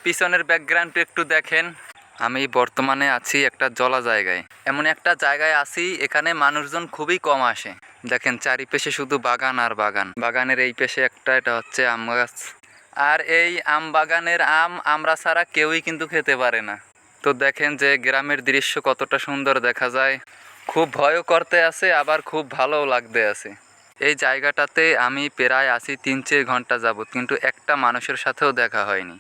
পিছনের ব্যাকগ্রাউন্ড একটু দেখেন। আমি বর্তমানে আছি একটা জলা জায়গায়, এমন একটা জায়গায় আছি এখানে মানুষজন খুবই কম আসে। দেখেন চারিপাশে শুধু বাগান আর বাগান, বাগানের এই পাশে একটা, এটা হচ্ছে আম গাছ। আর এই আম বাগানের আম আমরা ছাড়া কেউই কিন্তু খেতে পারে না। তো দেখেন যে গ্রামের দৃশ্য কতটা সুন্দর দেখা যায়, খুব ভয়ও করতে আছে আবার খুব ভালোও লাগতে আছে। এই জায়গাটাতে আমি প্রায় আছি 3-4 ঘন্টা যাবত, কিন্তু একটা মানুষের সাথেও দেখা হয়নি।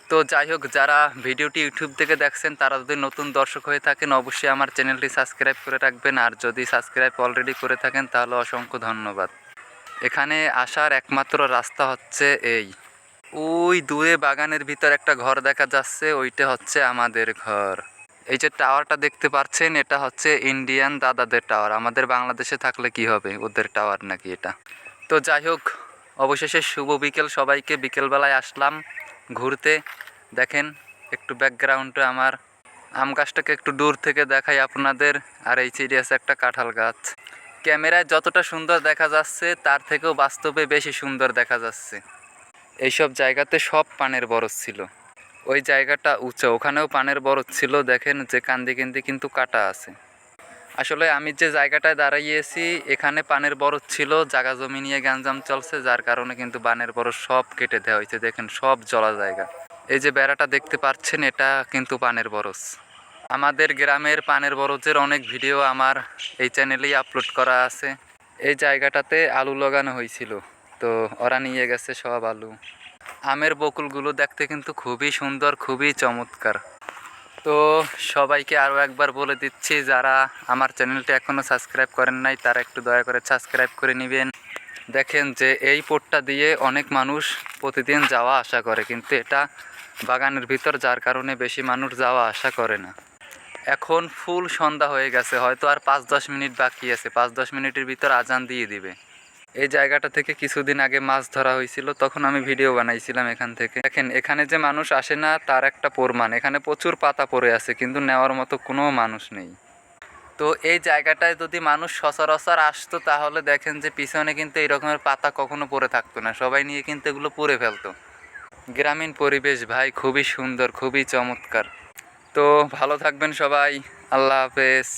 তো যাই হোক, যারা ভিডিওটি ইউটিউব থেকে দেখছেন তারা যদি নতুন দর্শক হয়ে থাকেন অবশ্যই আমার চ্যানেলটি সাবস্ক্রাইব করে রাখবেন, আর যদি সাবস্ক্রাইব অলরেডি করে থাকেন তাহলে অসংখ্য ধন্যবাদ। এখানে আসার একমাত্র রাস্তা হচ্ছে এই, ওই দূরে বাগানের ভিতর একটা ঘর দেখা যাচ্ছে, ওইটা হচ্ছে আমাদের ঘর। এই যে টাওয়ারটা দেখতে পাচ্ছেন এটা হচ্ছে ইন্ডিয়ান দাদাদের টাওয়ার, আমাদের বাংলাদেশে থাকলে কি হবে, ওদের টাওয়ার নাকি এটা। তো যাই হোক, অবশেষে শুভ বিকেল সবাইকে। বিকেলবেলায় আসলাম ঘুরতে। দেখেন একটু ব্যাকগ্রাউন্ডে আমার আম গাছটাকে একটু দূর থেকে দেখাই আপনাদের, আর এই সাইডে আছে একটা কাঁঠাল গাছ। ক্যামেরায় যতটা সুন্দর দেখা যাচ্ছে তার থেকেও বাস্তবে বেশি সুন্দর দেখা যাচ্ছে। এইসব জায়গাতে সব পানের বরজ ছিল, ওই জায়গাটা উঁচু, ওখানেও পানের বরজ ছিল। দেখেন যে কান্দি কান্দি কিন্তু কাটা আছে। আসলে আমি যে জায়গাটায় দাঁড়াইয়েছি এখানে পানের বরজ ছিল, জায়গা জমি নিয়ে গ্যাঞ্জাম চলছে, যার কারণে কিন্তু পানের বরজ সব কেটে দেওয়া হয়েছে। দেখেন সব জলা জায়গা। এই যে বেড়াটা দেখতে পাচ্ছেন এটা কিন্তু পানের বরজ। আমাদের গ্রামের পানের বরজের অনেক ভিডিও আমার এই চ্যানেলেই আপলোড করা আছে। এই জায়গাটাতে আলু লাগানো হয়েছিল, তো ওরা নিয়ে গেছে সব আলু। আমের বকুলগুলো দেখতে কিন্তু খুবই সুন্দর, খুবই চমৎকার। তো সবাইকে আরও একবার বলে দিচ্ছি, যারা আমার চ্যানেলটি এখনও সাবস্ক্রাইব করেন নাই তারা একটু দয়া করে সাবস্ক্রাইব করে নেবেন। দেখেন যে এই পথটা দিয়ে অনেক মানুষ প্রতিদিন যাওয়া আসা করে, কিন্তু এটা বাগানের ভিতর, যার কারণে বেশি মানুষ যাওয়া আসা করে না। এখন ফুল সন্ধ্যা হয়ে গেছে, হয়তো আর 5-10 মিনিট বাকি আছে, 5-10 মিনিটের ভিতর আজান দিয়ে দিবে। এই জায়গাটা থেকে কিছুদিন আগে মাছ ধরা হয়েছিল, তখন আমি ভিডিও বানাইছিলাম এখান থেকে। দেখেন এখানে যে মানুষ আসে না তার একটা প্রমাণ, এখানে প্রচুর পাতা পড়ে আছে কিন্তু নেওয়ার মতো কোনো মানুষ নেই। তো এই জায়গাটায় যদি মানুষ সচরাচর আসতো তাহলে দেখেন যে পিছনে কিন্তু এই রকমের পাতা কখনো পড়ে থাকতো না, সবাই নিয়ে কিন্তু এগুলো পড়ে ফেলতো। গ্রামীণ পরিবেশ ভাই, খুবই সুন্দর, খুবই চমৎকার। তো ভালো থাকবেন সবাই, আল্লাহ হাফেজ।